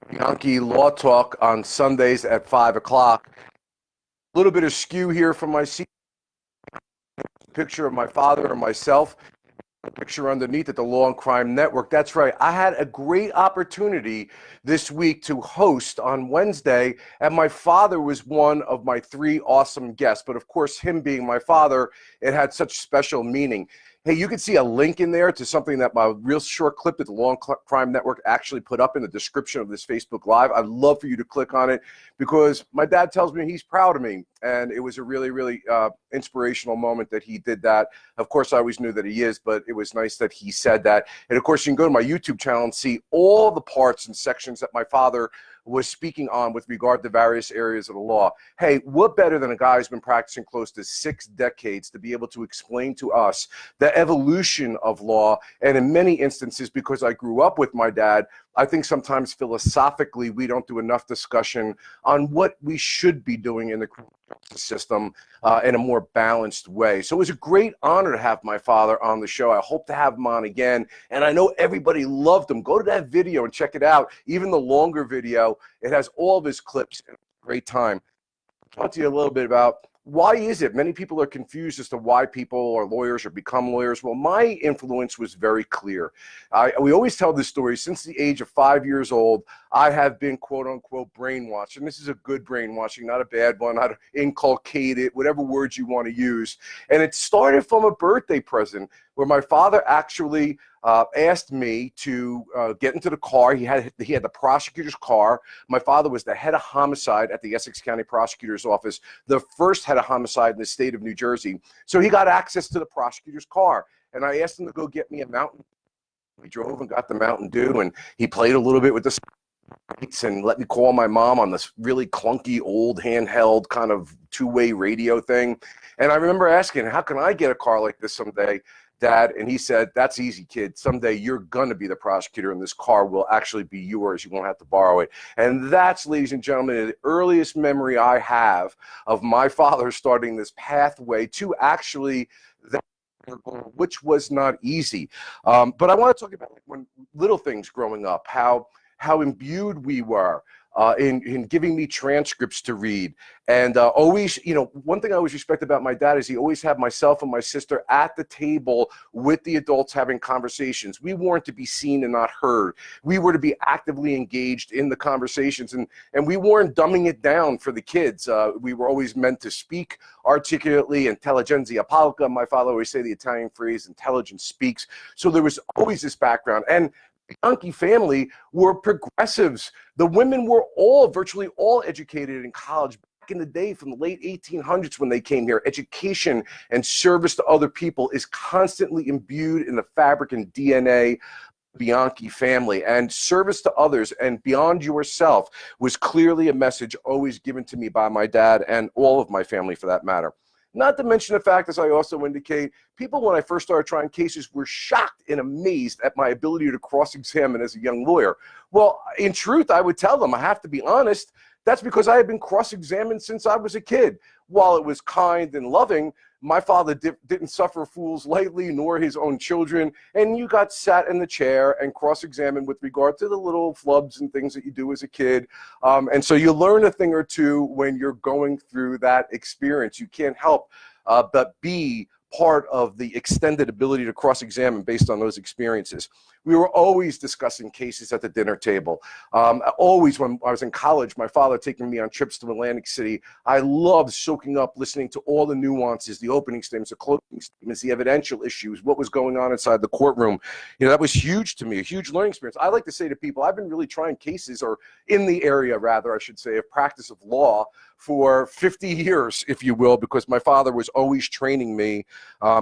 Bianchi Law Talk on Sundays at 5 o'clock. A little bit of skew here from my seat. Picture of my father and myself. Picture underneath at the Law and Crime Network. That's right. I had a great opportunity this week to host on Wednesday, and my father was one of my three awesome guests. But of course, him being my father, it had such special meaning. Hey, you can see a link in there to something that my real short clip that the Law and Crime Network actually put up in the description of this Facebook Live. I'd love for you to click on it because my dad tells me he's proud of me, and it was a really, really inspirational moment that he did that. Of course, I always knew that he is, but it was nice that he said that. And of course, you can go to my YouTube channel and see all the parts and sections that my father was speaking on with regard to various areas of the law. Hey, what better than a guy who's been practicing close to 6 decades to be able to explain to us the evolution of law? And in many instances, because I grew up with my dad, I think sometimes philosophically we don't do enough discussion on what we should be doing in the criminal justice system in a more balanced way. So it was a great honor to have my father on the show. I hope to have him on again. And I know everybody loved him. Go to that video and check it out. Even the longer video, it has all of his clips. Great time. I'll talk to you a little bit about why is it many people are confused as to why people are lawyers or become lawyers. Well, my influence was very clear. We always tell this story. Since the age of 5 years old, I have been quote unquote brainwashed, and this is a good brainwashing, not a bad one, not inculcated, whatever words you want to use. And it started from a birthday present where my father actually asked me to get into the car. He had the prosecutor's car. My father was the head of homicide at the Essex County Prosecutor's Office, the first head of homicide in the state of New Jersey. So he got access to the prosecutor's car, and I asked him to go get me a Mountain. We drove and got the Mountain Dew, and he played a little bit with the and let me call my mom on this really clunky old handheld kind of two-way radio thing. And I remember asking, how can I get a car like this someday, Dad? And he said, that's easy, kid. Someday you're going to be the prosecutor and this car will actually be yours. You won't have to borrow it. And that's, ladies and gentlemen, the earliest memory I have of my father starting this pathway to actually that, which was not easy. But I want to talk about when little things growing up, how imbued we were in giving me transcripts to read. And always, one thing I always respect about my dad is he always had myself and my sister at the table with the adults having conversations. We weren't to be seen and not heard. We were to be actively engaged in the conversations, and we weren't dumbing it down for the kids. We were always meant to speak articulately, intelligentsia pauca. My father always say the Italian phrase, intelligence speaks. So there was always this background. And the Bianchi family were progressives. The women were virtually all educated in college back in the day from the late 1800s when they came here. Education and service to other people is constantly imbued in the fabric and DNA Bianchi family, and service to others and beyond yourself was clearly a message always given to me by my dad and all of my family for that matter. Not to mention the fact, as I also indicate, people when I first started trying cases were shocked and amazed at my ability to cross-examine as a young lawyer. Well, in truth, I would tell them, I have to be honest, that's because I had been cross-examined since I was a kid. While it was kind and loving, my father didn't suffer fools lightly, nor his own children, and you got sat in the chair and cross-examined with regard to the little flubs and things that you do as a kid. And so you learn a thing or two when you're going through that experience. You can't help but be part of the extended ability to cross-examine based on those experiences. We were always discussing cases at the dinner table. Always when I was in college, my father taking me on trips to Atlantic City, I loved soaking up, listening to all the nuances, the opening statements, the closing statements, the evidential issues, what was going on inside the courtroom. That was huge to me, a huge learning experience. I like to say to people, I've been really trying cases, or in the area, rather, I should say, of practice of law for 50 years, if you will, because my father was always training me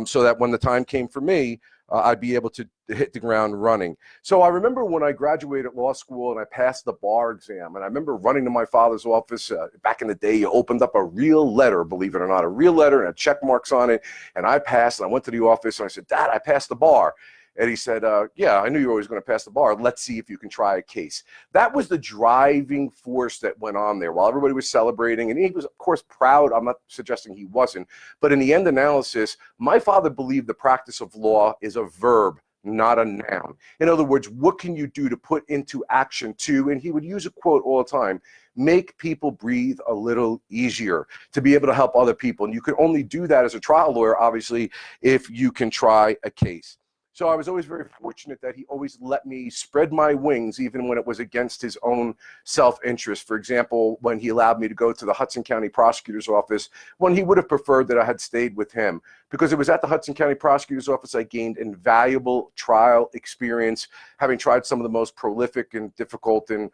so that when the time came for me, I'd be able to hit the ground running. So I remember when I graduated law school and I passed the bar exam, and I remember running to my father's office. Back in the day, you opened up a real letter, believe it or not, a real letter and had check marks on it, and I passed, and I went to the office, and I said, Dad, I passed the bar. And he said, yeah, I knew you were always going to pass the bar. Let's see if you can try a case. That was the driving force that went on there while everybody was celebrating. And he was, of course, proud. I'm not suggesting he wasn't. But in the end analysis, my father believed the practice of law is a verb, not a noun. In other words, what can you do to put into action to, and he would use a quote all the time, make people breathe a little easier, to be able to help other people. And you can only do that as a trial lawyer, obviously, if you can try a case. So I was always very fortunate that he always let me spread my wings, even when it was against his own self-interest. For example, when he allowed me to go to the Hudson County Prosecutor's Office, when he would have preferred that I had stayed with him. Because it was at the Hudson County Prosecutor's Office I gained invaluable trial experience, having tried some of the most prolific and difficult and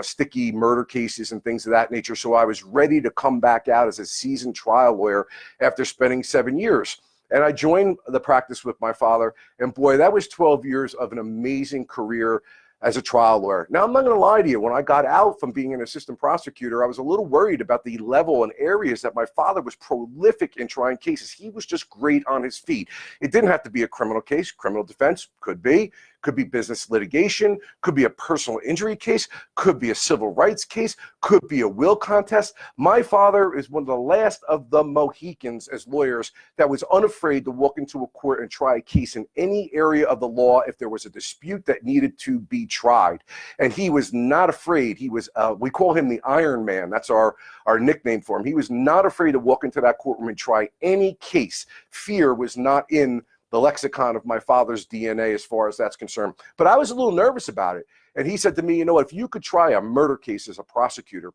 sticky murder cases and things of that nature. So I was ready to come back out as a seasoned trial lawyer after spending 7 years. And I joined the practice with my father, and boy, that was 12 years of an amazing career as a trial lawyer. Now, I'm not going to lie to you. When I got out from being an assistant prosecutor, I was a little worried about the level and areas that my father was prolific in trying cases. He was just great on his feet. It didn't have to be a criminal case. Criminal defense could be business litigation, could be a personal injury case, could be a civil rights case, could be a will contest. My father is one of the last of the Mohicans as lawyers that was unafraid to walk into a court and try a case in any area of the law if there was a dispute that needed to be tried. And he was not afraid. He was, we call him the Iron Man. That's our nickname for him. He was not afraid to walk into that courtroom and try any case. Fear was not in the lexicon of my father's DNA as far as that's concerned. But I was a little nervous about it. And he said to me, you know, if you could try a murder case as a prosecutor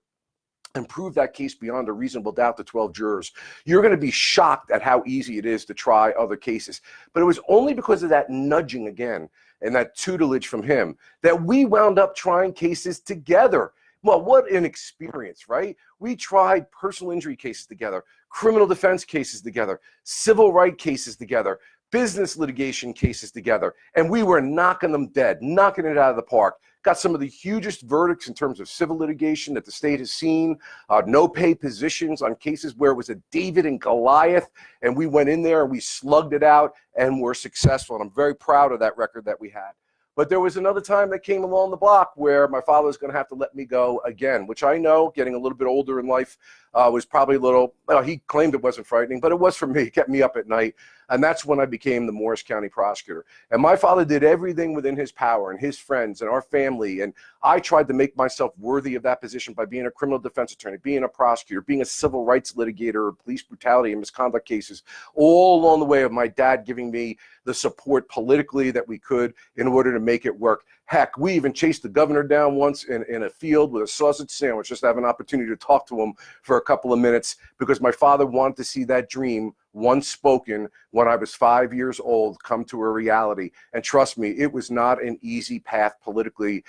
and prove that case beyond a reasonable doubt to 12 jurors, you're going to be shocked at how easy it is to try other cases. But it was only because of that nudging again and that tutelage from him that we wound up trying cases together. Well, what an experience, right? We tried personal injury cases together, criminal defense cases together, civil rights cases together, business litigation cases together, and we were knocking them dead, knocking it out of the park. Got some of the hugest verdicts in terms of civil litigation that the state has seen, no pay positions on cases where it was a David and Goliath, and we went in there and we slugged it out and were successful, and I'm very proud of that record that we had. But there was another time that came along the block where my father was going to have to let me go again, which I know, getting a little bit older in life, was probably a little, well, he claimed it wasn't frightening, but it was for me. It kept me up at night. And that's when I became the Morris County prosecutor. And my father did everything within his power, and his friends and our family. And I tried to make myself worthy of that position by being a criminal defense attorney, being a prosecutor, being a civil rights litigator, police brutality and misconduct cases, all along the way of my dad giving me the support politically that we could in order to make it work. Heck, we even chased the governor down once in a field with a sausage sandwich just to have an opportunity to talk to him for a couple of minutes, because my father wanted to see that dream, once spoken when I was 5 years old, come to a reality. And trust me, it was not an easy path politically.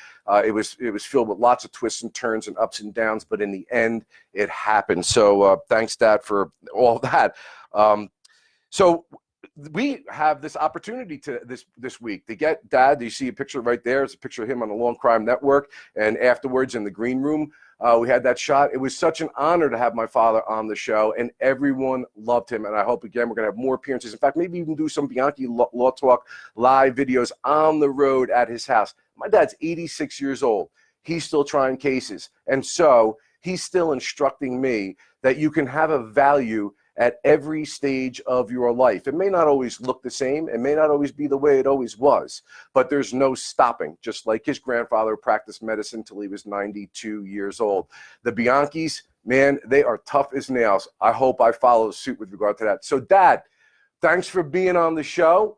It was filled with lots of twists and turns and ups and downs, but in the end, it happened. So thanks, Dad, for all that. So we have this opportunity to this week to get Dad. You see a picture right there. It's a picture of him on the Law and Crime Network, and afterwards in the green room, we had that shot. It was such an honor to have my father on the show, and everyone loved him. And I hope, again, we're going to have more appearances. In fact, maybe even do some Bianchi Law Talk live videos on the road at his house. My dad's 86 years old. He's still trying cases. And so he's still instructing me that you can have a value at every stage of your life. It may not always look the same. It may not always be the way it always was, but there's no stopping, just like his grandfather practiced medicine till he was 92 years old. The Bianchis, man, they are tough as nails. I hope I follow suit with regard to that. So, Dad, thanks for being on the show.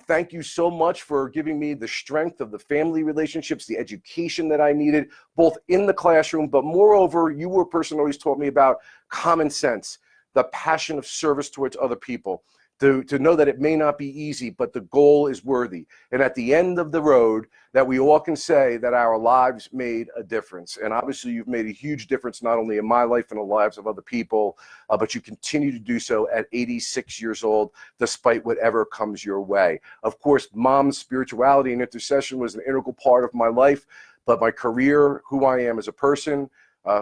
Thank you so much for giving me the strength of the family relationships, the education that I needed, both in the classroom, but moreover, you were a person who always taught me about common sense, the passion of service towards other people, to know that it may not be easy, but the goal is worthy. And at the end of the road, that we all can say that our lives made a difference. And obviously, you've made a huge difference, not only in my life and the lives of other people, but you continue to do so at 86 years old, despite whatever comes your way. Of course, Mom's spirituality and intercession was an integral part of my life, but my career, who I am as a person,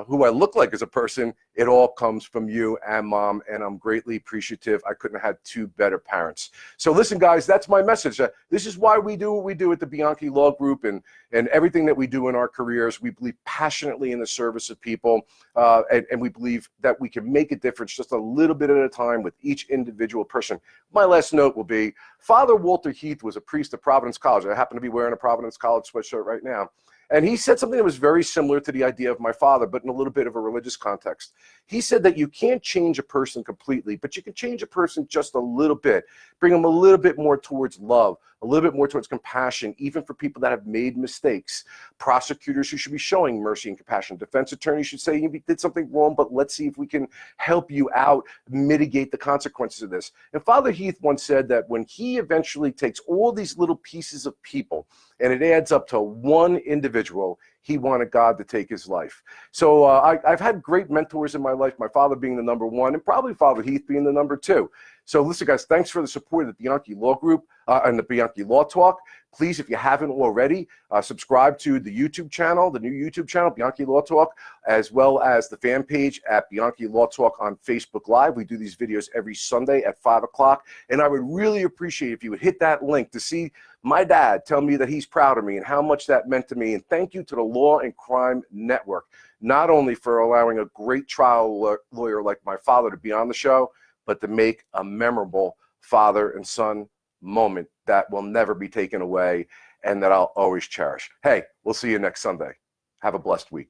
who I look like as a person, It all comes from you and Mom, and I'm greatly appreciative. I couldn't have had two better parents. So listen, guys, that's my message. This is why we do what we do at the Bianchi Law Group, and everything that we do in our careers. We believe passionately in the service of people, and we believe that we can make a difference just a little bit at a time with each individual person. My last note will be, Father Walter Heath was a priest at Providence College. I happen to be wearing a Providence College sweatshirt right now. And he said something that was very similar to the idea of my father, but in a little bit of a religious context. He said that you can't change a person completely, but you can change a person just a little bit, bring them a little bit more towards love, a little bit more towards compassion, even for people that have made mistakes. Prosecutors who should be showing mercy and compassion. Defense attorneys should say, you did something wrong, but let's see if we can help you out, mitigate the consequences of this. And Father Heath once said that when he eventually takes all these little pieces of people and it adds up to one individual, he wanted God to take his life. So I've had great mentors in my life, my father being the number one, and probably Father Heath being the number two. So listen, guys, thanks for the support of the Bianchi Law Group and the Bianchi Law Talk. Please, if you haven't already, subscribe to the YouTube channel, the new YouTube channel, Bianchi Law Talk, as well as the fan page at Bianchi Law Talk on Facebook Live. We do these videos every Sunday at 5 o'clock. And I would really appreciate if you would hit that link to see my dad tell me that he's proud of me and how much that meant to me. And thank you to the Law and Crime Network, not only for allowing a great trial lawyer like my father to be on the show, but to make a memorable father and son moment that will never be taken away and that I'll always cherish. Hey, we'll see you next Sunday. Have a blessed week.